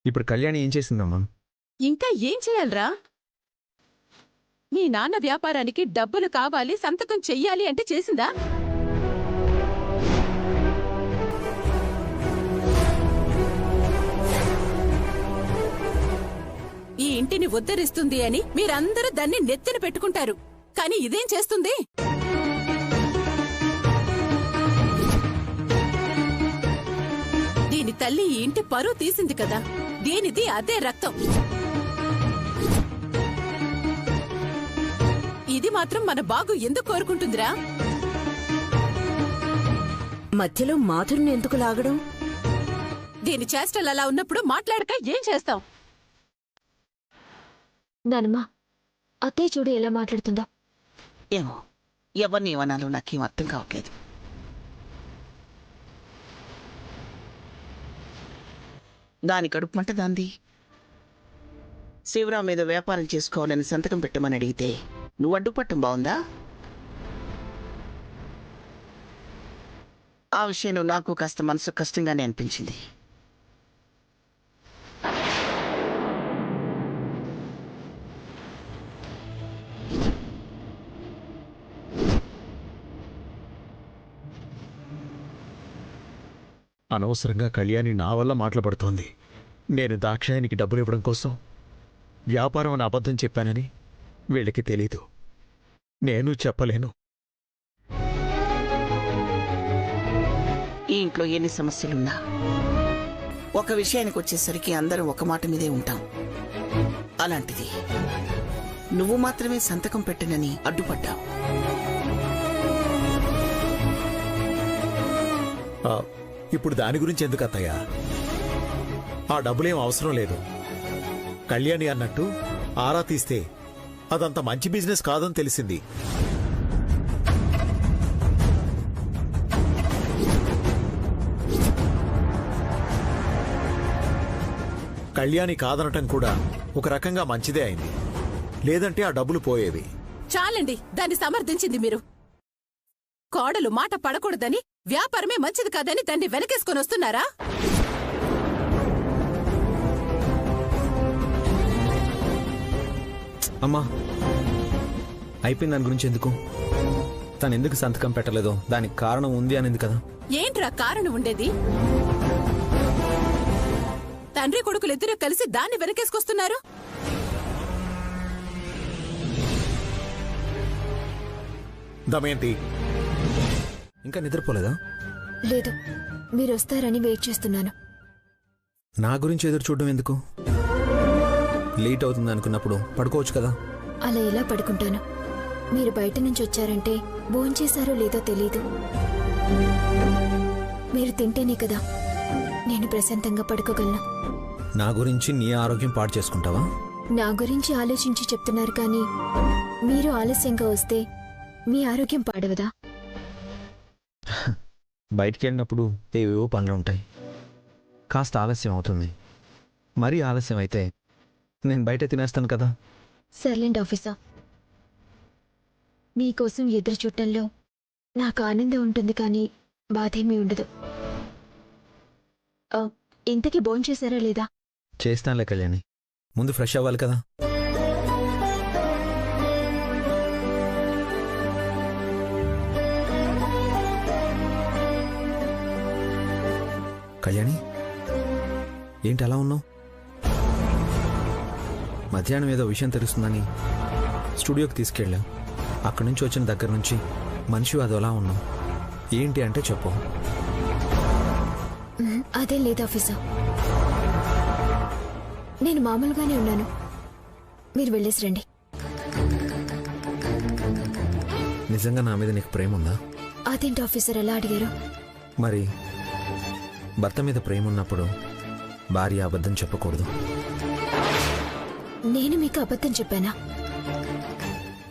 ఇప్పుడు కళ్యాణి ఏం చేసిందమ్మా? ఇంకా ఏం చేయాలరా? మీ నాన్న వ్యాపారానికి డబ్బులు కావాలి, సంతకం చెయ్యాలి అంటే చేసిందా? ఈ ఇంటిని ఉద్ధరిస్తుంది అని మీరందరూ దాన్ని నెత్తిన పెట్టుకుంటారు, కానీ ఇదేం చేస్తుంది? దీని తల్లి ఈ ఇంటి పరువు తీసింది కదా, దీనిది అదే రక్తం. ఇది మాత్రం మన బాగు ఎందుకు కోరుకుంటుందిరా? మధ్యలో మాధురిని ఎందుకు లాగడం? దీని చేష్టలు అలా ఉన్నప్పుడు మాట్లాడక ఏం చేస్తాం? నానమ్మా, అత్తయ్య చూడు ఎలా మాట్లాడుతుందో. ఏమో, ఎవరిని ఏమనాలో నాకేం అర్థం కావట్లేదు. దాని కడుపు మంట దాంది. శివరాం మీద వ్యాపారం చేసుకోవాలని సంతకం పెట్టమని అడిగితే నువ్వు అడ్డుపట్టం బాగుందా? ఆ విషయంలో నాకు కాస్త మనసు కష్టంగానే అనిపించింది. అనవసరంగా కళ్యాణి నా వల్ల మాట్లాడుతోంది. నేను దాక్షాయనికి డబ్బులు ఇవ్వడం కోసం వ్యాపారం అని అబద్ధం చెప్పానని వీళ్ళకి తెలీదు, నేను చెప్పలేను. ఈ ఇంట్లో ఎన్ని సమస్యలున్నా ఒక విషయానికి వచ్చేసరికి అందరం ఒక మాట మీదే ఉంటాం. అలాంటిది నువ్వు మాత్రమే సంతకం పెట్టనని అడ్డుపడ్డావు. ఇప్పుడు దాని గురించి ఎందుకు అత్తయ్య? ఆ డబ్బులేం అవసరం లేదు. కళ్యాణి అన్నట్టు ఆరా తీస్తే అదంత మంచి బిజినెస్ కాదని తెలిసింది. కళ్యాణి కాదనటం కూడా ఒక రకంగా మంచిదే అయింది, లేదంటే ఆ డబ్బులు పోయేవి. చాలండి, దాన్ని సమర్థించింది మీరు. కోడలు మాట పడకూడదని, వ్యాపారమే మంచిది కాదని దాన్ని వెనకేసుకొని వస్తున్నారా? అమ్మా, అయిపోయింది. దాని గురించి ఎందుకు? తను ఎందుకు సంతకం పెట్టలేదో దానికి కారణం ఉంది అనేది కదా. ఏంట్రా కారణం ఉండేది? తండ్రి కొడుకులిద్దరూ కలిసి దాన్ని వెనకేసుకొస్తున్నారు. దమయంతి, ఇంకా నిద్రపోలేదా? లేదు, మీరు వస్తారని వెయిట్ చేస్తున్నాను. నా గురించి ఎదురు చూడడం ఎందుకు? లేట్ అవుతుంది అనుకున్నప్పుడు పడుకోవచ్చు కదా. అలా ఎలా పడుకుంటాను? మీరు బయట నుంచి వచ్చారంటే భోంచేశారో లేదో తెలీదు. మీరు తింటేనే కదా నేను ప్రశాంతంగా పడుకోగలను. నా గురించి నీ ఆరోగ్యం పాడు చేసుకుంటావా? నా గురించి ఆలోచించి చెప్తున్నారు, కానీ మీరు ఆలస్యంగా వస్తే మీ ఆరోగ్యం పాడవదా? బయటికి వెళ్ళినప్పుడు ఏవేవో పనులు ఉంటాయి, కాస్త ఆలస్యం అవుతుంది. మరీ ఆలస్యం అయితే నేను బయట తినేస్తాను కదా. సర్లెండ్ ఆఫీసర్, మీకోసం ఎదురు చూడటంలో నాకు ఆనందం ఉంటుంది, కానీ బాధేమీ ఉండదు. ఇంతకీ భోంచేశారా లేదా? చేస్తానులే కళ్యాణి, ముందు ఫ్రెష్ అవ్వాలి కదా. కళ్యాణి, ఏంటి అలా ఉన్నావు? మధ్యాహ్నం ఏదో విషయం తెలుస్తుందని స్టూడియోకి తీసుకెళ్ళావు. అక్కడి నుంచి వచ్చిన దగ్గర నుంచి మనిషి అదోలా ఉన్నావు. ఏంటి అంటే చెప్పు. అదే లేదు ఆఫీసర్, నేను మామూలుగానే ఉన్నాను. మీరు వెళ్ళేసి రండి. నిజంగా నా మీద నీకు ప్రేమ ఉందా? అదేంటి ఆఫీసర్ ఎలా అడిగారు? మరి భర్త మీద ప్రేమ ఉన్నప్పుడు భార్య అబద్ధం చెప్పకూడదు. నేను మీకు అబద్ధం చెప్పానా?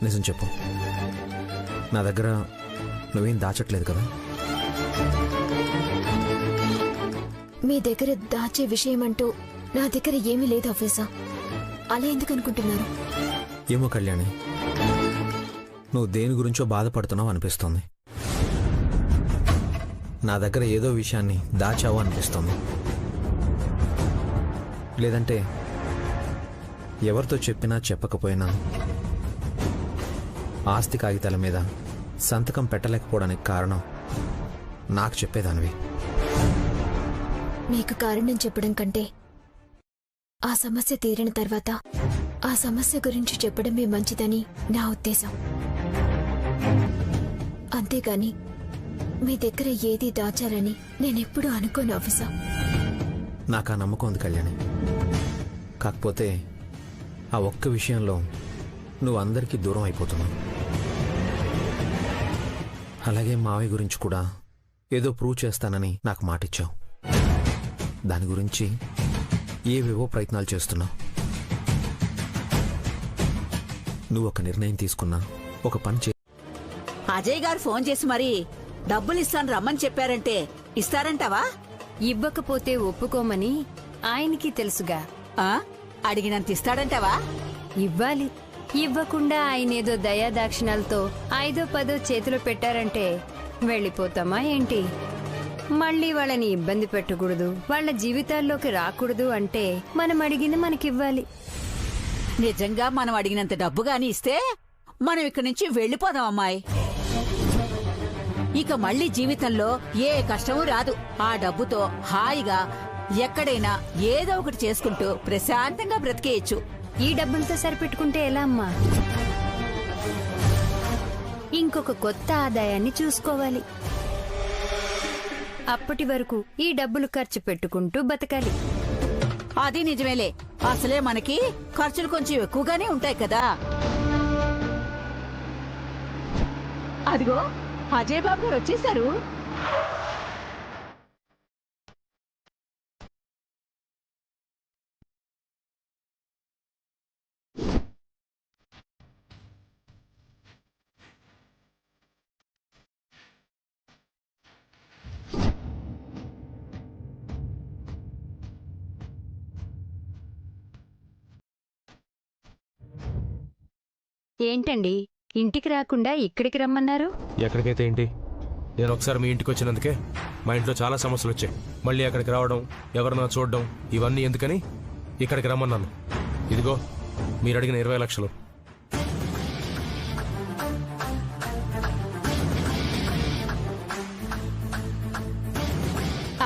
నిజం చెప్పు. నా దగ్గర నువ్వేం దాచట్లేదు కదా. మీ దగ్గర దాచే విషయం అంటూ నా దగ్గర ఏమీ లేదు ఆఫీసర్. అలా ఎందుకు అనుకుంటున్నారు? ఏమో కళ్యాణి, నువ్వు దేని గురించో బాధపడుతున్నావు అనిపిస్తోంది. నా దగ్గర ఏదో విషయాన్ని దాచావు అనిపిస్తోంది. లేదంటే ఎవరితో చెప్పినా చెప్పకపోయినా ఆస్తి కాగితాల మీద సంతకం పెట్టలేకపోవడానికి కారణం నాకు చెప్పేదానివి. మీకు కారణం చెప్పడం కంటే ఆ సమస్య తీరిన తర్వాత ఆ సమస్య గురించి చెప్పడమే మంచిదని నా ఉద్దేశం. అంతేగాని మీ దగ్గర ఏది దాచాలని నేనెప్పుడూ అనుకోను ఆఫీసర్. నాకు ఆ నమ్మకం ఉంది కళ్యాణి. కాకపోతే ఆ ఒక్క విషయంలో నువ్వు అందరికీ దూరం అయిపోతున్నావు. అలాగే మావయ్య గురించి కూడా ఏదో ప్రూవ్ చేస్తానని నాకు మాటిచ్చావు. దాని గురించి ఏవేవో ప్రయత్నాలు చేస్తున్నావు. నువ్వు ఒక నిర్ణయం తీసుకున్నా, ఒక పని చే. అజయ్ గారు ఫోన్ చేసి మరి డబ్బులు ఇస్తాను రమ్మని చెప్పారంటే ఇస్తారంటావా? ఇవ్వకపోతే ఒప్పుకోమని ఆయనకి తెలుసుగా. అడిగినంత ఇస్తాడంటావా? ఇవ్వాలి. ఇవ్వకుండా ఆయనేదో దయాదాక్షిణాలతో 5ో 10ో చేతిలో పెట్టారంటే వెళ్ళిపోతామా ఏంటి? మళ్ళీ వాళ్ళని ఇబ్బంది పెట్టకూడదు, వాళ్ళ జీవితాల్లోకి రాకూడదు అంటే మనం అడిగింది మనకివ్వాలి. నిజంగా మనం అడిగినంత డబ్బు గాని ఇస్తే మనం ఇక్కడి నుంచి వెళ్ళిపోదాం అమ్మాయి. ఇక మళ్ళీ జీవితంలో ఏ కష్టమూ రాదు. ఆ డబ్బుతో హాయిగా ఎక్కడైనా ఏదో ఒకటి చేసుకుంటూ ప్రశాంతంగా బ్రతికేయచ్చు. ఈ డబ్బులతో సరిపెట్టుకుంటే ఎలా అమ్మా? ఇంకొక కొత్త ఆదాయాన్ని చూసుకోవాలి. అప్పటి వరకు ఈ డబ్బులు ఖర్చు పెట్టుకుంటూ బతకాలి. అది నిజమేలే. అసలే మనకి ఖర్చులు కొంచెం ఎక్కువగానే ఉంటాయి కదా. అదిగో అజయ్ బాబు గారు వచ్చేసారు. ఏంటండి ఇంటికి రాకుండా ఇక్కడికి రమ్మన్నారు? ఎక్కడికైతే ఏంటి, నేను ఒకసారి మీ ఇంటికి వచ్చినందుకే మా ఇంట్లో చాలా సమస్యలు వచ్చాయి. మళ్ళీ అక్కడికి రావడం, ఎవరన్నా చూడడం, ఇవన్నీ ఎందుకని ఇక్కడికి రమ్మన్నాను. ఇదిగో మీరు అడిగిన 20 లక్షలు.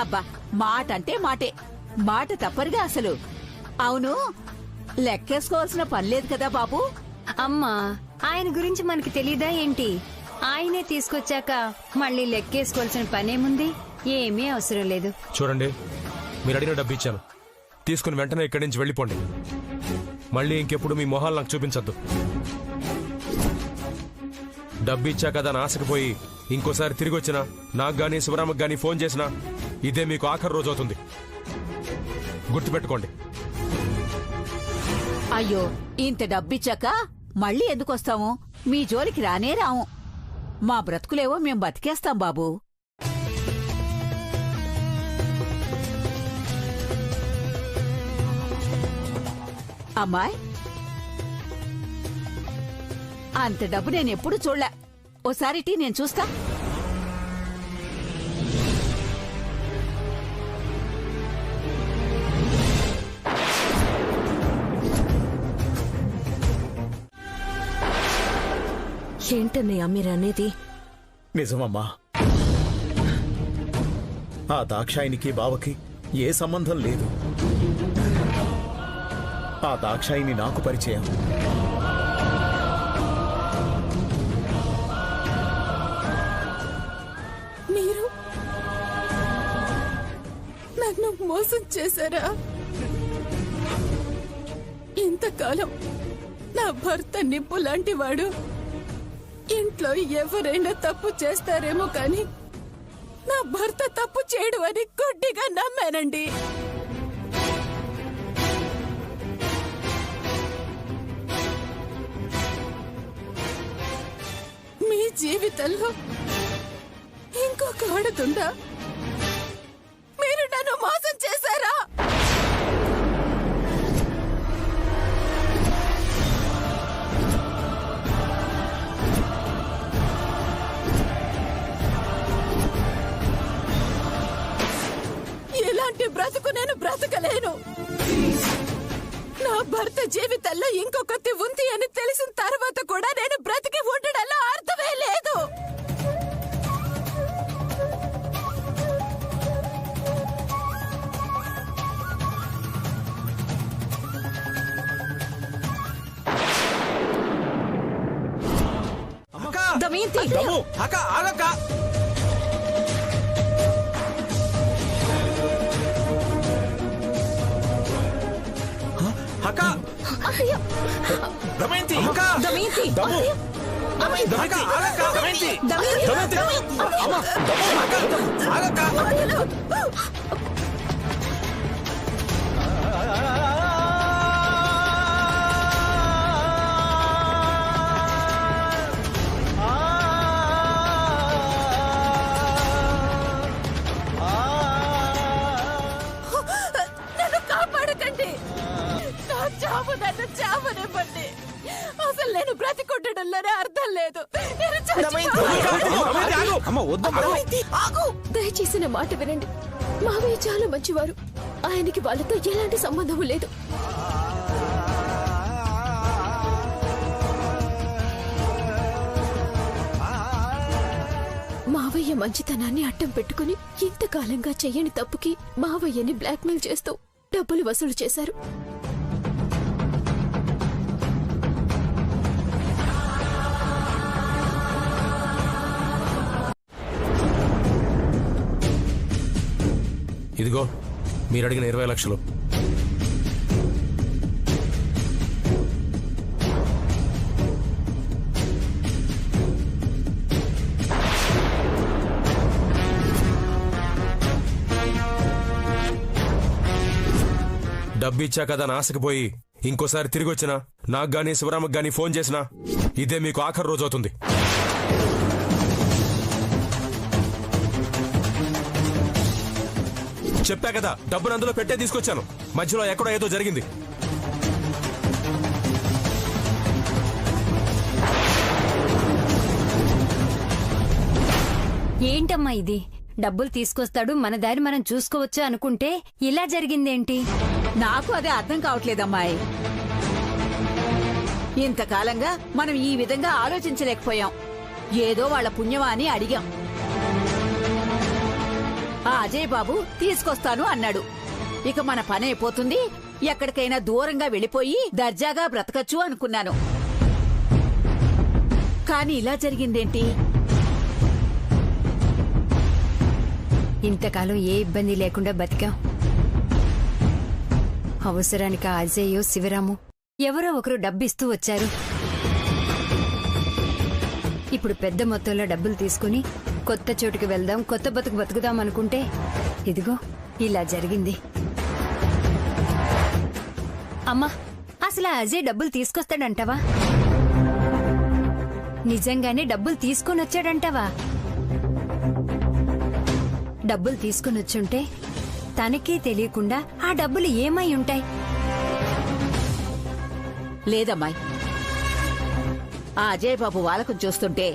అబ్బా, మాట అంటే మాటే, మాట తప్పరుగా అసలు. అవును, లెక్కేసుకోవాల్సిన పనిలేదు కదా బాబు. అమ్మా, ఆయన గురించి మనకి తెలీదా ఏంటి? ఆయనే తీసుకొచ్చాక మళ్ళీ లెక్కేసుకోవాల్సిన పనేముంది? ఏమీ అవసరం లేదు. చూడండి, మీరు అడిగిన డబ్బు ఇచ్చాను, తీసుకుని వెంటనే ఇక్కడి నుంచి వెళ్ళిపోండి. మళ్ళీ ఇంకెప్పుడు మీ మొహాలు నాకు చూపించద్దు. డబ్బు ఇచ్చాక దాని ఆశకపోయి ఇంకోసారి తిరిగి వచ్చినా, నాకు గానీ శివరామకు గానీ ఫోన్ చేసినా ఇదే మీకు ఆఖరి రోజు అవుతుంది. గుర్తుపెట్టుకోండి. అయ్యో, ఇంత డబ్బిచ్చాక మళ్ళీ ఎందుకొస్తాము? మీ జోలికి రానే రాము. మా బ్రతుకులేవో మేం బతికేస్తాం బాబు. అమ్మాయ్, అంత డబ్బు నేనెప్పుడు చూడలే. ఓసారి టీ నేను చూస్తా. ఏంటన్నయ్య మీరనేది? నిజమమ్మా, ఆ దాక్షాయినికి బావకి ఏ సంబంధం లేదు. ఆ దాక్షాయిని నాకు పరిచయం. మీరు నన్ను మోసం చేశారా? ఇంతకాలం నా భర్త నిప్పు లాంటివాడు. ఇంట్లో ఎవరైనా తప్పు చేస్తారేమో కానీ నా భర్త తప్పు చేయడు అని గుడ్డిగా నమ్మానండి. మీ జీవితంలో ఇంకొక ఆడదుందా? మీరు నన్ను మోసం చేశారా? ఇలాంటి బ్రతుకు నేను బ్రతకలేను. నా భర్త జీవితంలో ఇంకొకటి ఉంది అని తెలిసిన తర్వాత కూడా నేను బ్రతికి ఉండడంలో అర్థమే లేదు. దమయంతి అక్క ఆగక్క. అక్క దమయంతి అక్క దమయంతి అక్క ఆగక్క. దమయంతి దమయంతి అమ్మ అక్క ఆగక్క. నన్ను కాపాడకండి. నా చావు నన్ను చావనివ్వండి. అసలు నేను బ్రతికుండడంలోనే అర్థం లేదు. నేను చచ్చిపోవాలి. అమ్మ వద్దమ్మ. దయచేసి నా మాట వినండి. మావయ్య చాలా మంచివారు. ఆయనకి వాళ్ళతో ఎలాంటి సంబంధం లేదు. మావయ్య మంచితనాన్ని అడ్డం పెట్టుకుని ఇంతకాలంగా చెయ్యని తప్పుకి మావయ్యని బ్లాక్మెయిల్ చేస్తూ డబ్బులు వసూలు చేశారు. ఇదిగో మీరు అడిగిన 20 లక్షలు. డబ్బు ఇచ్చా కదా అని ఆశకు పోయి ఇంకోసారి తిరిగి వచ్చినా, నాకు గానీ శివరామకు గానీ ఫోన్ చేసినా ఇదే మీకు ఆఖరి రోజు అవుతుంది. చెప్పా కదా, డబ్బును అందులో పెట్టే తీసుకొచ్చాను. మధ్యలో ఎక్కడో ఏదో జరిగింది. ఏంటమ్మా ఇది? డబ్బులు తీసుకొస్తాడు, మన దారి మనం చూసుకోవచ్చు అనుకుంటే ఇలా జరిగిందేంటి? నాకు అదే అర్థం కావట్లేదమ్మాయి. ఇంతకాలంగా మనం ఈ విధంగా ఆలోచించలేకపోయాం. ఏదో వాళ్ళ పుణ్యమా అని అడిగాం. ఆ అజయ్ బాబు తీసుకొస్తాను అన్నాడు. ఇక మన పని అయిపోతుంది, ఎక్కడికైనా దూరంగా వెళ్ళిపోయి దర్జాగా బ్రతకచ్చు అనుకున్నాను. కాని ఇలా జరిగిందేంటి? ఇంతకాలం ఏ ఇబ్బంది లేకుండా బతికాం. అవసరానికి ఆ అజయ్ శివరాము ఎవరో ఒకరు డబ్బిస్తూ వచ్చారు. ఇప్పుడు పెద్ద మొత్తంలో డబ్బులు తీసుకుని కొత్త చోటుకి వెళ్దాం, కొత్త బతుకు బతుకుదాం అనుకుంటే ఇదిగో ఇలా జరిగింది. అమ్మా, అసలు ఆ అజయ్ డబ్బులు తీసుకొస్తాడంటావా? నిజంగానే డబ్బులు తీసుకొని వచ్చాడంటావా? డబ్బులు తీసుకుని వచ్చుంటే తనకే తెలియకుండా ఆ డబ్బులు ఏమై ఉంటాయి? లేదమ్మాయి, ఆ అజయ్ బాబు వాళ్ళకు చూస్తుంటే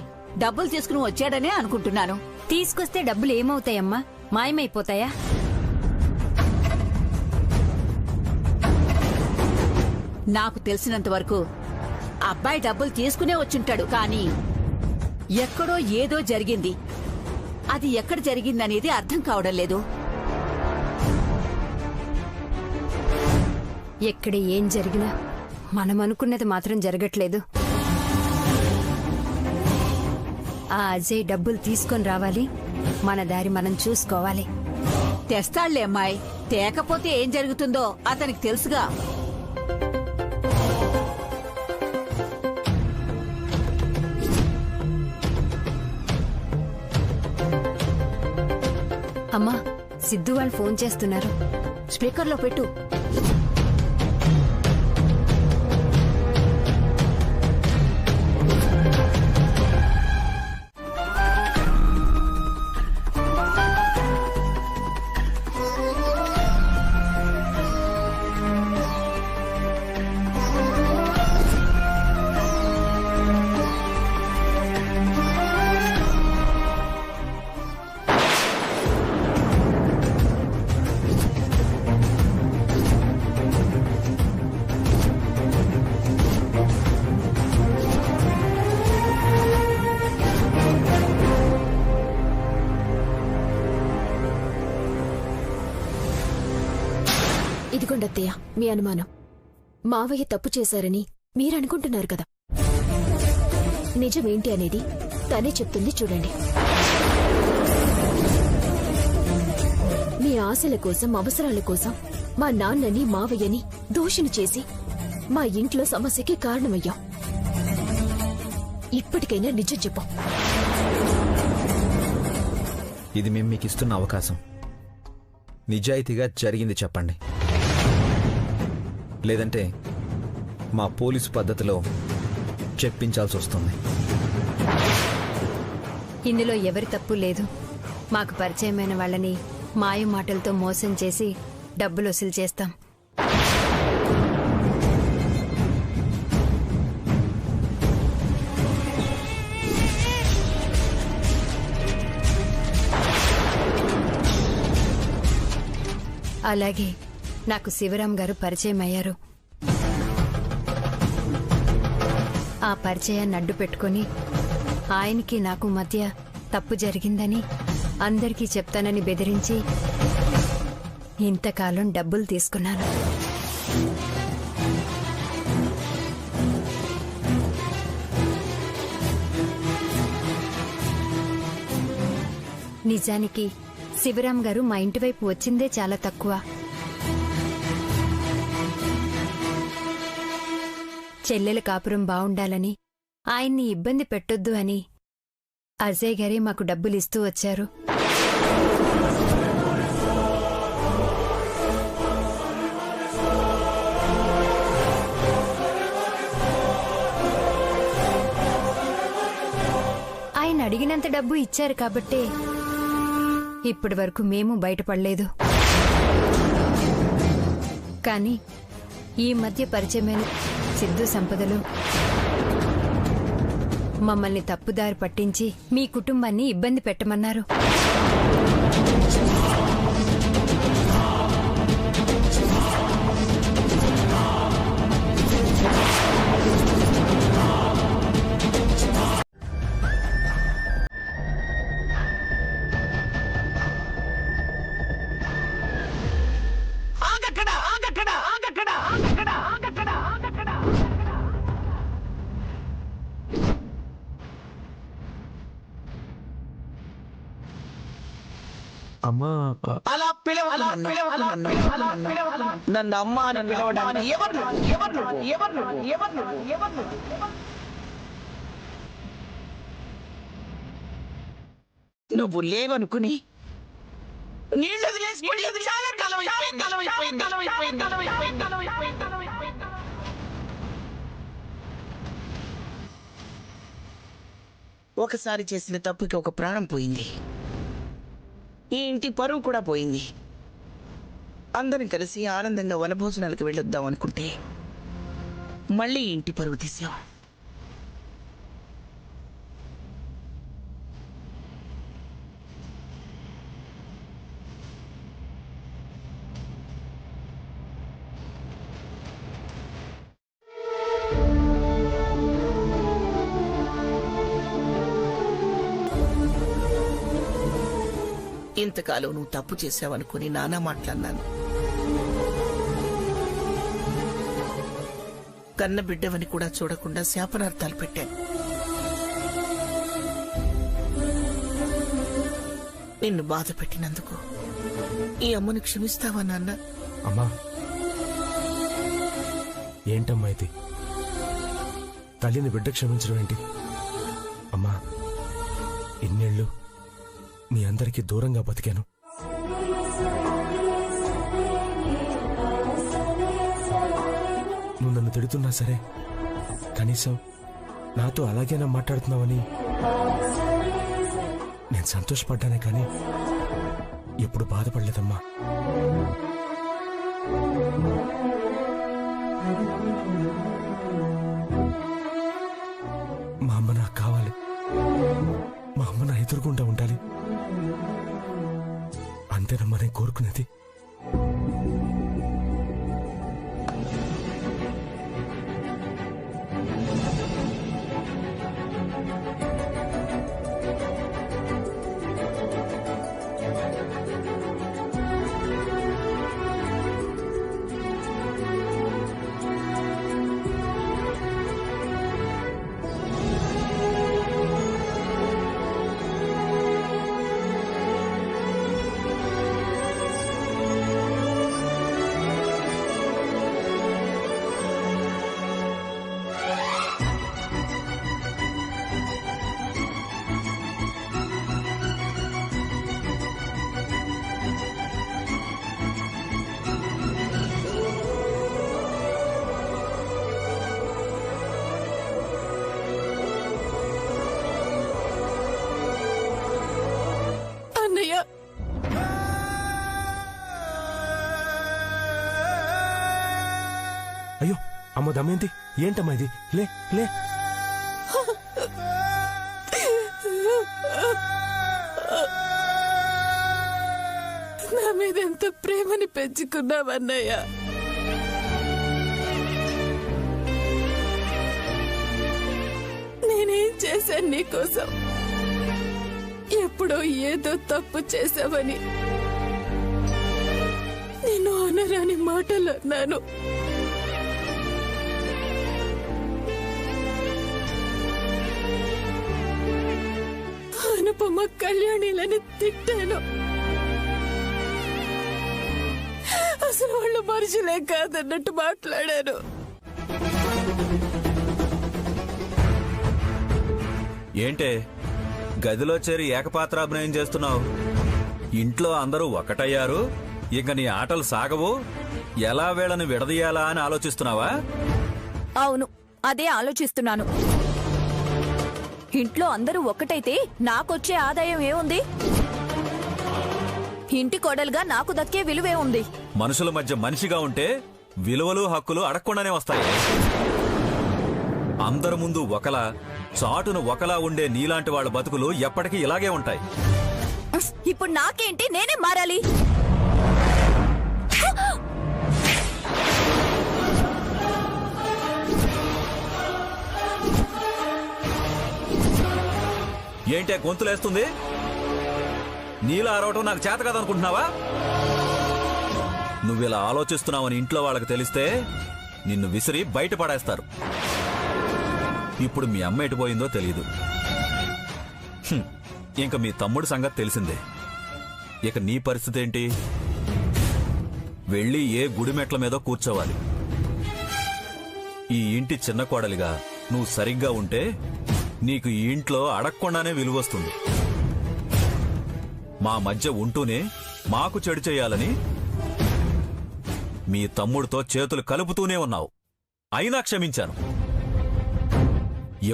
డబ్బులు తీసుకుని వచ్చాడనే అనుకుంటున్నాను. తీసుకొస్తే డబ్బులు ఏమవుతాయమ్మా? మాయమైపోతాయా? నాకు తెలిసినంత వరకు అబ్బాయి డబ్బులు తీసుకునే వచ్చుంటాడు. కానీ ఎక్కడో ఏదో జరిగింది. అది ఎక్కడ జరిగిందనేది అర్థం కావడం లేదు. ఎక్కడ ఏం జరిగినా మనం అనుకున్నది మాత్రం జరగట్లేదు. ఆ అజయ్ డబ్బులు తీసుకొని రావాలి, మన దారి మనం చూసుకోవాలి. తెస్తాళ్లే అమ్మాయి, తేకపోతే ఏం జరుగుతుందో అతనికి తెలుసుగా. అమ్మా, సిద్ధు వాళ్ళు ఫోన్ చేస్తున్నారు. స్పీకర్లో పెట్టు. ఊరుకోండి అత్తయ్య, మీ అనుమానం. మావయ్య తప్పు చేశారని మీరనుకుంటున్నారు కదా. నిజమేంటి అనేది తనే చెప్తుంది, చూడండి. మీ ఆశల కోసం, అవసరాల కోసం మా నాన్నని, మావయ్యని దోషిని చేసి మా ఇంట్లో సమస్యకి కారణమయ్యాం. ఇప్పటికైనా నిజం చెప్పు. ఇది మేము మీకు ఇస్తున్న అవకాశం. నిజాయితీగా జరిగింది చెప్పండి, లేదంటే మా పోలీసు పద్ధతిలో చెప్పించాల్సి వస్తుంది. ఇందులో ఎవరి తప్పు లేదు. మాకు పరిచయమైన వాళ్ళని మాయ మాటలతో మోసం చేసి డబ్బులు వసూలు చేస్తాం. అలాగే నాకు శివరాం గారు పరిచయం అయ్యారు. ఆ పరిచయాన్ని అడ్డు పెట్టుకుని ఆయనకి నాకు మధ్య తప్పు జరిగిందని అందరికీ చెప్తానని బెదిరించి ఇంతకాలం డబ్బులు తీసుకున్నాను. నిజానికి శివరాం గారు మా ఇంటి వైపు వచ్చిందే చాలా తక్కువ. చెల్లెల కాపురం బావుండాలని, ఆయన్ని ఇబ్బంది పెట్టొద్దు అని అజయ్ గారే మాకు డబ్బులిస్తూ వచ్చారు. ఆయన అడిగినంత డబ్బు ఇచ్చారు కాబట్టే ఇప్పటి వరకు మేము బయటపడలేదు. కానీ ఈ మధ్య పరిచయమైన సిద్ధు సంపదలు మమ్మల్ని తప్పుదారి పట్టించి మీ కుటుంబాన్ని ఇబ్బంది పెట్టమన్నారు. అమ్మా, అలా పిలవకు నన్ను అమ్మ అని పిలవడానికి ఎవరు? నువ్వు లేవనుకుని నీళ్ళు వదిలేసి చాలా కాలం అయిపోయింది. ఒకసారి చేసిన తప్పుకి ఒక ప్రాణం పోయింది. ఈ ఇంటి పరువు కూడా పోయింది. అందరం కలిసి ఆనందంగా వనభోజనాలకు వెళ్ళొద్దాం అనుకుంటే మళ్ళీ ఇంటి పరువు తీసాం. ఇంతకాలం నువ్వు తప్పు చేశావనుకుని నానా మాట్లాడినాను. కన్న బిడ్డవని కూడా చూడకుండా శాపనార్థాలు పెట్టాను. నిన్ను బాధ పెట్టినందుకు ఈ అమ్మను క్షమిస్తావా నాన్న? అమ్మా, ఏంటమ్మా ఇది? తల్లిని బిడ్డ క్షమించడం ఏంటి? అమ్మా, ఇన్నేళ్ళు మీ అందరికీ దూరంగా బతికాను. నువ్వు నన్ను తిడుతున్నా సరే కనీసం నాతో అలాగేనా మాట్లాడుతున్నావని నేను సంతోషపడ్డానే కానీ ఎప్పుడు బాధపడలేదమ్మా. మా అమ్మ నాకు కావాలి. మా అమ్మ నా ఎదురుగుండా ఉండాలి. అంతేనమ్మా నేను కోరుకునేది. అమ్మ దమయంతి, ఏంటమ్మా ఇది? లే లే. నా మీద ఎంత ప్రేమని పెంచుకున్నావన్నయ్య. నేనేం చేశాను నీకోసం? ఎప్పుడో ఏదో తప్పు చేశావని నేను అనరాని మాటలు అన్నాను. అనుపమ కళ్యాణిలని తిట్టాను. అసలు వాళ్ళు మనుషులే కాదన్నట్టు మాట్లాడాను. ఏంటే గదిలో చేరి ఏకపాత్రాభినయం చేస్తున్నావు? ఇంట్లో అందరూ ఒకటయ్యారు, ఇక నీ ఆటలు సాగవు, ఎలా వీళ్ళని విడదీయాలా అని ఆలోచిస్తున్నావా? అవును, అదే ఆలోచిస్తున్నాను. ఇంట్లో అందరూ ఒక్కటైతే నాకొచ్చే ఆదాయం ఏముంది? ఇంటి కోడలుగా నాకు దక్కే విలువే ఉంది. మనుషుల మధ్య మనిషిగా ఉంటే విలువలు హక్కులు అడగకుండానే వస్తాయి. అందరి ముందు ఒకలా, చాటును ఒకలా ఉండే నీలాంటి వాళ్ళ బతుకులు ఎప్పటికీ ఇలాగే ఉంటాయి. ఇప్పుడు నాకేంటి? నేనే మారాలి. ఏంటే గొంతులేస్తుంది? నీలా అరవటం నాకు చేత కాదనుకుంటున్నావా? నువ్విలా ఆలోచిస్తున్నావని ఇంట్లో వాళ్ళకి తెలిస్తే నిన్ను విసిరి బయట పడేస్తారు. ఇప్పుడు మీ అమ్మ ఎటుపోయిందో తెలియదు. ఇంక మీ తమ్ముడి సంగతి తెలిసిందే. ఇక నీ పరిస్థితి ఏంటి? వెళ్ళి ఏ గుడి మెట్ల మీదో కూర్చోవాలి. ఈ ఇంటి చిన్న కోడలిగా నువ్వు సరిగ్గా ఉంటే నీకు ఈ ఇంట్లో అడగకుండానే విలువస్తుంది. మా మధ్య ఉంటూనే మాకు చెడు చేయాలని మీ తమ్ముడితో చేతులు కలుపుతూనే ఉన్నావు. అయినా క్షమించాను.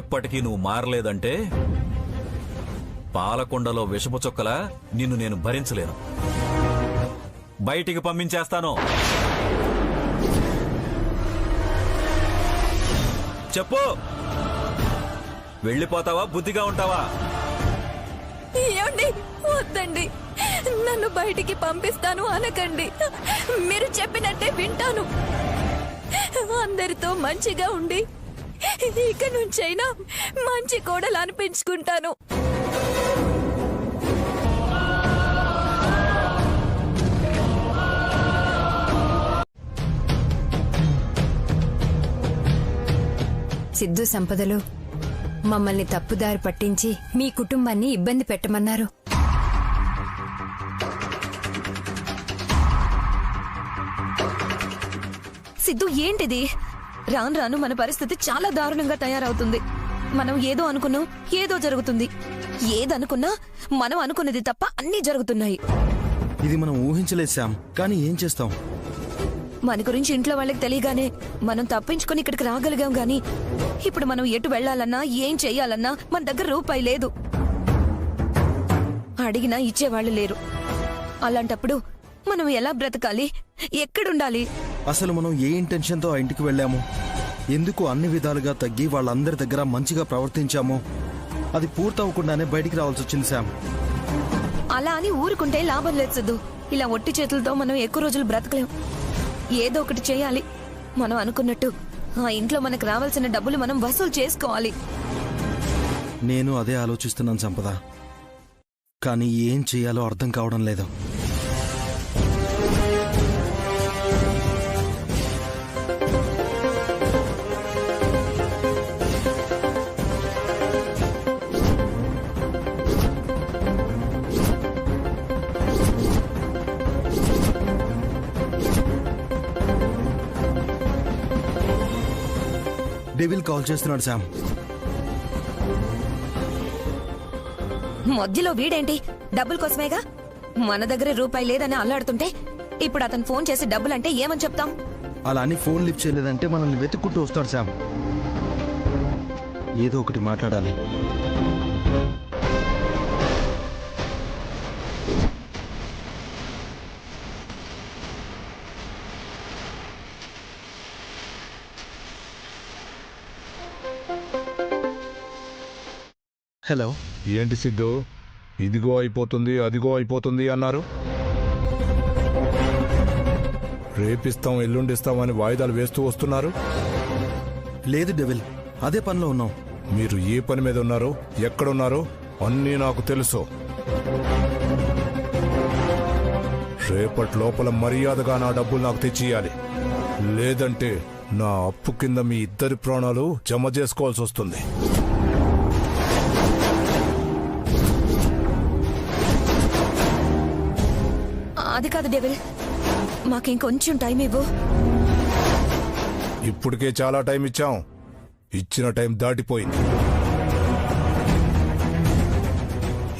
ఎప్పటికీ నువ్వు మారలేదంటే పాలకొండలో విషపు చుక్కలా నిన్ను నేను భరించలేను. బయటికి పంపించేస్తాను. చెప్పు, వెళ్ళిపోతావా? బుద్ధిగా ఉంటావా? ఏమండి, వద్దండి, నన్ను బయటికి పంపిస్తాను అనకండి. మీరు చెప్పినట్టే వింటాను. అందరితో మంచిగా ఉండి ఇక నుంచైనా మంచి కోడలు అనిపించుకుంటాను. సిద్ధు సంపదలు మమ్మల్ని తప్పుదారి పట్టించి మీ కుటుంబాన్ని ఇబ్బంది పెట్టమన్నారు. సిద్ధు, ఏంటిది? రాను రాను మన పరిస్థితి చాలా దారుణంగా తయారవుతుంది. మనం ఏదో అనుకున్నాం, ఏదో జరుగుతుంది. ఏదనుకున్నా మనం అనుకున్నది తప్ప అన్నీ జరుగుతున్నాయి. ఇది మనం ఊహించలేదు శ్యామ్, కానీ ఏం చేస్తాం? మన గురించి ఇంట్లో వాళ్ళకి తెలియగానే మనం తప్పించుకుని ఇక్కడికి రాగలిగాం. గాని ఇప్పుడు మనం ఎటు వెళ్లాలన్నా ఏం చెయ్యాలన్నా మన దగ్గర రూపాయి లేదు. అడిగినా ఇచ్చేవాళ్లు లేరు. అలాంటప్పుడు మనం ఎలా బ్రతకాలి? ఎక్కడుండాలి? అసలు మనం ఏ ఇంటెన్షన్తో ఆ ఇంటికి వెళ్ళాము, ఎందుకు అన్ని విధాలుగా తగ్గి వాళ్ళందరి దగ్గర మంచిగా ప్రవర్తించామో అది పూర్తవకుండానే బయటికి రావాల్సి వచ్చింది శ్యామ్. అలా అని ఊరుకుంటే లాభం లేదు సిద్ధు. ఇలా ఒట్టి చేతులతో మనం ఎక్కువ రోజులు బ్రతకలేం. ఏదో ఒకటి చేయాలి. మనం అనుకున్నట్టు ఆ ఇంట్లో మనకు రావాల్సిన డబ్బులు మనం వసూలు చేసుకోవాలి. నేను అదే ఆలోచిస్తున్నాను సంపద, కానీ ఏం చేయాలో అర్థం కావడం లేదు. డెవిల్ కాల్ చేస్తున్నాడు శ్యామ్. మధ్యలో వీడేంటి? డబ్బుల కోసమేగా. మన దగ్గర రూపాయి లేదని అల్లాడుతుంటే ఇప్పుడు అతను ఫోన్ చేసి డబ్బులంటే ఏమని చెప్తాం? అలా అని ఫోన్ లిఫ్ట్ చేయలేదంటే మనల్ని వెతుక్కుంటూ వస్తాడు శ్యామ్. ఏదో ఒకటి మాట్లాడాలి. హలో. ఏంటి సిద్ధు, ఇదిగో అయిపోతుంది అదిగో అయిపోతుంది అన్నారు. రేపిస్తాం ఎల్లుండిస్తాం అని వాయిదాలు వేస్తూ వస్తున్నారు. లేదు డెవిల్, అదే పనిలో ఉన్నాం. మీరు ఏ పని మీద ఉన్నారో ఎక్కడున్నారో అన్నీ నాకు తెలుసు. రేపటి లోపల మర్యాదగా నా డబ్బులు నాకు తెచ్చియాలి. లేదంటే నా అప్పు కింద మీ ఇద్దరి ప్రాణాలు జమ చేసుకోవాల్సి వస్తుంది. అది కాదు డెవిల్, మాకింకొంచెం టైం ఇవ్వు. ఇప్పటికే చాలా టైం ఇచ్చాం. ఇచ్చిన టైం దాటిపోయింది.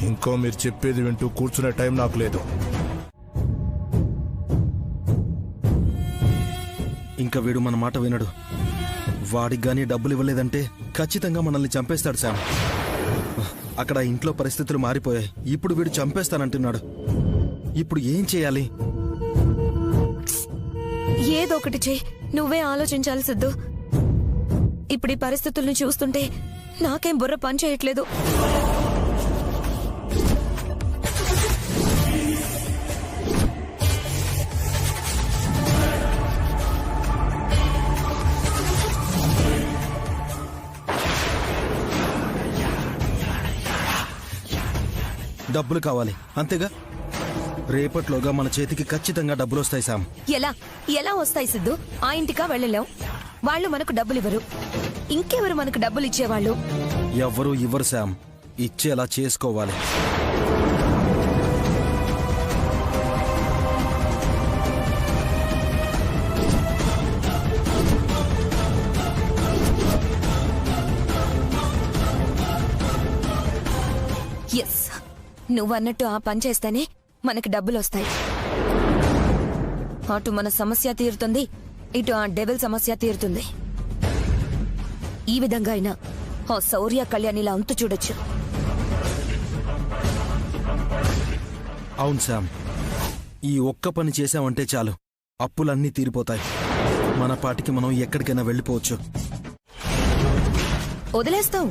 ఇంకో మీరు చెప్పేది వింటూ కూర్చునే టైం నాకు లేదు. ఇంకా వీడు మన మాట వినడు. వాడికి గానీ డబ్బులు ఇవ్వలేదంటే ఖచ్చితంగా మనల్ని చంపేస్తాడు శామ్. అక్కడ ఇంట్లో పరిస్థితులు మారిపోయాయి. ఇప్పుడు వీడు చంపేస్తానంటున్నాడు. ఇప్పుడు ఏం చేయాలి? ఏదో ఒకటి చెయ్యి, నువ్వే ఆలోచించాలి సిద్ధు. ఇప్పుడు ఈ పరిస్థితుల్ని చూస్తుంటే నాకేం బుర్ర పని చేయట్లేదు. డబ్బులు కావాలి అంతేగా? రేపట్లోగా మన చేతికి ఖచ్చితంగా డబ్బులు వస్తాయి శామ్. ఎలా ఎలా వస్తాయి సిద్ధు? ఆ ఇంటికా వెళ్ళలేం. వాళ్ళు మనకు డబ్బులు ఇవ్వరు. ఇంకెవరు మనకు డబ్బులు ఇచ్చేవాళ్ళు? ఎవ్వరూ ఇవ్వరు శామ్. ఇచ్చేలా చేసుకోవాలి. ఎస్, నువ్వన్నట్టు ఆ పని చేస్తేనే మనకి డబ్బులు వస్తాయి. అటు మన సమస్య తీరుతుంది, ఇటు ఆ డెవిల్ సమస్య తీరుతుంది. ఈ విధంగా అయినా ఆ శౌర్య కళ్యాణిలా అంతు చూడొచ్చు. అవును శామ్, ఈ ఒక్క పని చేశామంటే చాలు, అప్పులన్నీ తీరిపోతాయి. మన పాటికి మనం ఎక్కడికైనా వెళ్ళిపోవచ్చు. వదిలేస్తాం,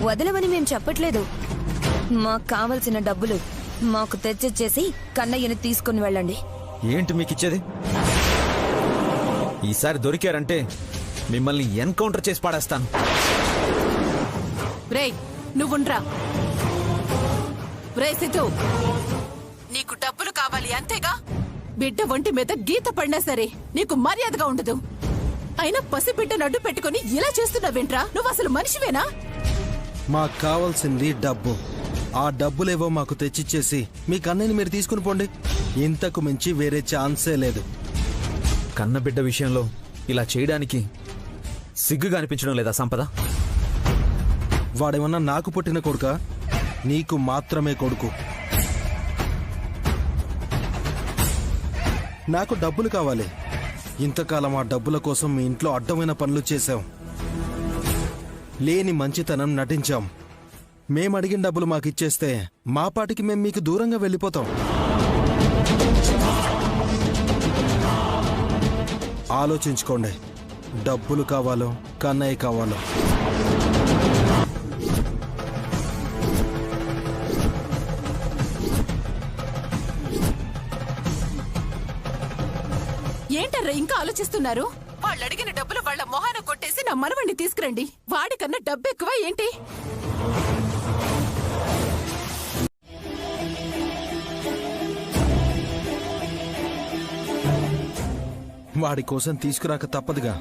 వదలమని మేం చెప్పట్లేదు. మాకు కావలసిన డబ్బులు మాకు తెచ్చిచ్చేసి కన్నయ్యని తీసుకుని వెళ్ళండి. ఏంటి మీకిచ్చేది? ఈసారి దొరికారంటే మిమ్మల్ని ఎన్కౌంటర్ చేసి పాడేస్తాను. రేయ్, నువ్వుండ్రా. రే సిద్ధు, నీకు డబ్బులు కావాలి అంతేగా? బిడ్డ ఒంటి మీద గీత పడినా సరే నీకు మర్యాదగా ఉండదు. అయినా పసిబిడ్డను అడ్డు పెట్టుకుని ఇలా చేస్తున్నావేంట్రా? నువ్వు అసలు మనిషివేనా? మాకు కావాల్సింది డబ్బు. ఆ డబ్బులేవో మాకు తెచ్చిచ్చేసి మీ కన్నయ్యని మీరు తీసుకుని పోండి. ఇంతకు మించి వేరే ఛాన్సే లేదు. కన్నబిడ్డ విషయంలో ఇలా చేయడానికి సిగ్గుగా అనిపించడం లేదా సంపద? వాడేమన్నా నాకు పుట్టిన కొడుకా? నీకు మాత్రమే కొడుకు. నాకు డబ్బులు కావాలి. ఇంతకాలం ఆ డబ్బుల కోసం మీ ఇంట్లో అడ్డమైన పనులు చేశాం. లేని మంచితనం నటించాం. మేమడిగిన డబ్బులు మాకిచ్చేస్తే మా పాటికి మేం మీకు దూరంగా వెళ్ళిపోతాం. ఆలోచించుకోండి, డబ్బులు కావాలో కన్నయ్య కావాలో. ఏంటర్రా ఇంకా ఆలోచిస్తున్నారు? వాళ్ళు అడిగిన డబ్బులు వాళ్ళ మొహాన కొట్టేసి నా మనవణ్ణి తీసుకురండి. వాడికన్నా డబ్బు ఎక్కువ ఏంటి? వాడి కోసం తీసుకురాక తప్పదుగా.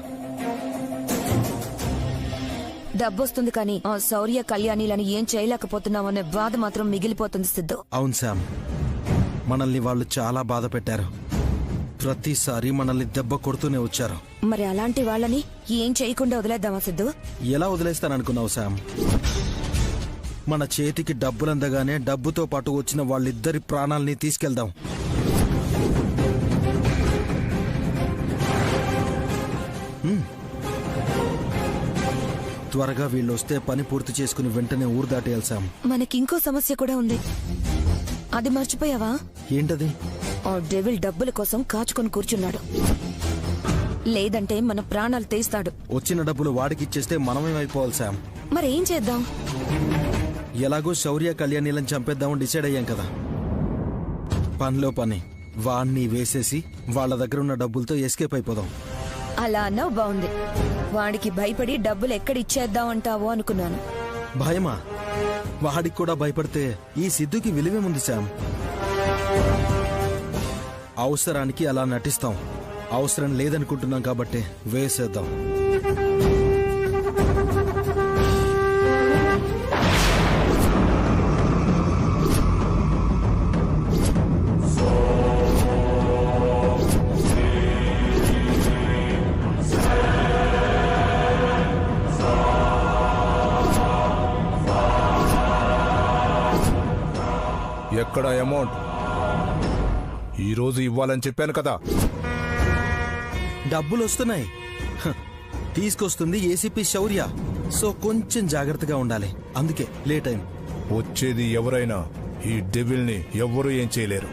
డబ్బొస్తుంది కానీ ఆ శౌర్య కళ్యాణిలని ఏం చేయలేకపోతున్నామనే బాధ మాత్రం మిగిలిపోతుంది సిద్ధు. అవును శామ్, మనల్ని వాళ్ళు చాలా బాధ పెట్టారు. ప్రతిసారి మనల్ని దెబ్బ కొడుతూనే వచ్చారు. మరి అలాంటి వాళ్ళని ఏం చేయకుండా వదిలేద్దామా సిద్ధు? ఎలా వదిలేస్తాననుకున్నావు శామ్? మన చేతికి డబ్బులందగానే డబ్బుతో పాటు వచ్చిన వాళ్ళిద్దరి ప్రాణాల్ని తీసుకెళ్దాం. త్వరగా వీళ్ళొస్తే పని పూర్తి చేసుకుని వెంటనే ఊరు దాటేయాలి శామ్. మనకింకో సమస్య కూడా ఉంది. అది మర్చిపోయావా? ఏంటది? ఆ డెవిల్ డబ్బుల కోసం కాచుకొని కూర్చున్నాడు. లేదంటే మన ప్రాణాలు తీస్తాడు. వచ్చిన డబ్బులు వాడికిచ్చేస్తే మనమేమైపోవాలి శామ్? మరేం చేద్దాం? ఎలాగో శౌర్య కళ్యాణీలను చంపేద్దామని డిసైడ్ అయ్యాం కదా, పనిలో పని వాణ్ణి వేసేసి వాళ్ళ దగ్గర ఉన్న డబ్బులతో ఎస్కేప్ అయిపోదాం. అలా అన్నావు బాగుంది. వాడికి భయపడి డబ్బులు ఎక్కడిచ్చేద్దాం అంటావో అనుకున్నాను. భయమా? వాడికి కూడా భయపడితే ఈ సిద్ధుకి విలువేముంది శామ్? అవసరానికి అలా నటిస్తాం. అవసరం లేదనుకుంటున్నాం కాబట్టి వేసేద్దాం. ఎక్కడ అమౌంట్? ఈరోజు ఇవ్వాలని చెప్పాను కదా. డబ్బులు వస్తున్నాయి. తీసుకొస్తుంది ఏసీపీ శౌర్య. సో కొంచెం జాగ్రత్తగా ఉండాలి. అందుకే లేట్ అయింది. వచ్చేది ఎవరైనా ఈ డెవిల్ని ఎవ్వరూ ఏం చేయలేరు.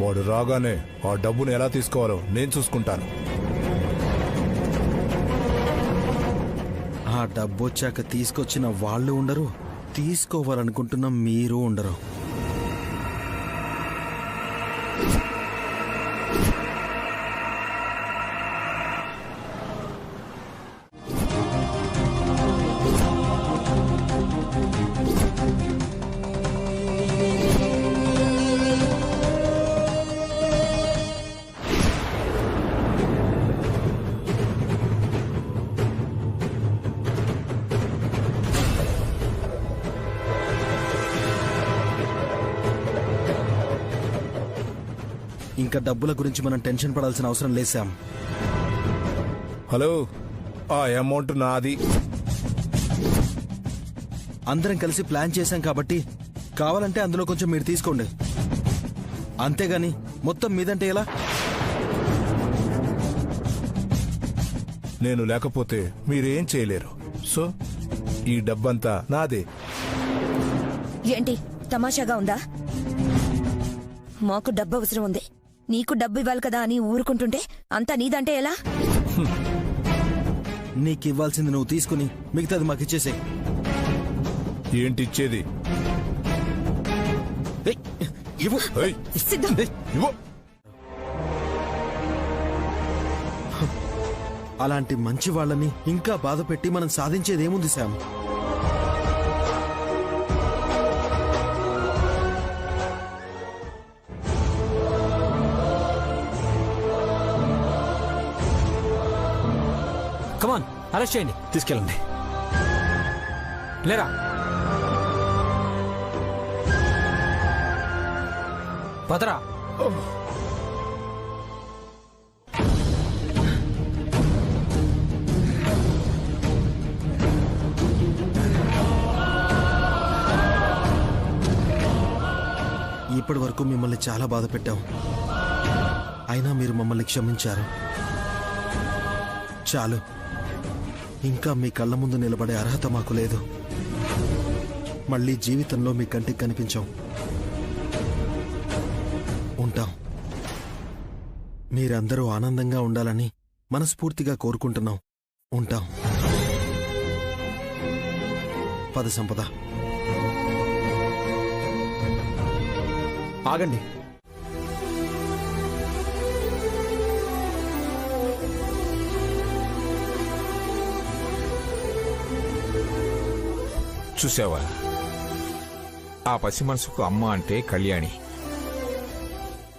వాడు రాగానే ఆ డబ్బును ఎలా తీసుకోవాలో నేను చూసుకుంటాను. ఆ డబ్బు వచ్చాక తీసుకొచ్చిన వాళ్ళు ఉండరు, తీసుకోవాలనుకుంటున్న మీరు ఉండరు. ఇంకా డబ్బుల గురించి మనం టెన్షన్ పడాల్సిన అవసరం లేదు శామ్. హలో, ఆ అమౌంట్ నాది. అందరం కలిసి ప్లాన్ చేశాం కాబట్టి కావాలంటే అందులో కొంచెం మీరు తీసుకోండి. అంతేగాని మొత్తం మీదంటే ఎలా? నేను లేకపోతే మీరేం చేయలేరు. సో ఈ డబ్బంతా నాదే. ఏంటి తమాషాగా ఉందా? మాకు డబ్బు అవసరం ఉంది, నీకు డబ్బు ఇవ్వాలి కదా అని ఊరుకుంటుంటే అంతా నీదంటే ఎలా? నీకు ఇవ్వాల్సింది నువ్వు తీసుకుని మిగతాది మాకు ఇచ్చేసే. ఏంటి ఇచ్చేది? అలాంటి మంచి వాళ్ళని ఇంకా బాధ పెట్టి మనం సాధించేదేముంది శామ్? కమాన్, అరెస్ట్ చేయండి, తీసుకెళ్ళండి. లేరా, పదరా. ఇప్పటి వరకు మిమ్మల్ని చాలా బాధ పెట్టాం. అయినా మీరు మమ్మల్ని క్షమించారు. చాలు. ఇంకా మీ కళ్ళ ముందు నిలబడే అర్హత మాకు లేదు. మళ్ళీ జీవితంలో మీ కంటికి కనిపించాం. ఉంటాం. మీరందరూ ఆనందంగా ఉండాలని మనస్ఫూర్తిగా కోరుకుంటున్నాం. ఉంటాం. పద సంపద. ఆగండి. చూసావా, ఆ పసి మనసుకు అమ్మ అంటే కళ్యాణి.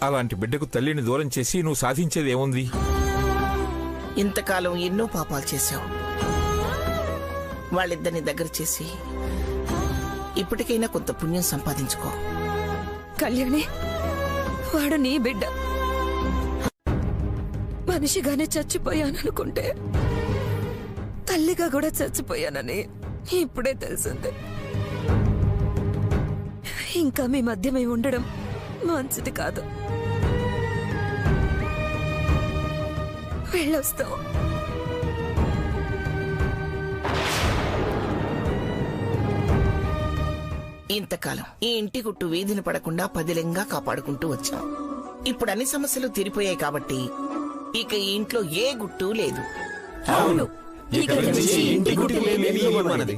అలాంటి బిడ్డకు తల్లిని దూరం చేసి నువ్వు సాధించేది ఏముంది? ఇంతకాలం ఎన్నో పాపాలు చేశావు. వాళ్ళిద్దరిని దగ్గర చేసి ఇప్పటికైనా కొంత పుణ్యం సంపాదించుకో. కళ్యాణి, వాడు నీ బిడ్డ. మనిషిగానే చచ్చిపోయాననుకుంటే తల్లిగా కూడా చచ్చిపోయానని ఇప్పుడే తెలిసింది. ఇంకా మీ మధ్య మేము ఉండడం మంచిది కాదు. వెళ్ళొస్తాం. ఇంతకాలం ఈ ఇంటి గుట్టు వీధిని పడకుండా పదిలంగా కాపాడుకుంటూ వచ్చాం. ఇప్పుడు అన్ని సమస్యలు తీరిపోయాయి కాబట్టి ఇక ఈ ఇంట్లో ఏ గుట్టు లేదు. అవును, ఇంటి గుడికి మేము ఏమీ ఇవ్వమన్నది.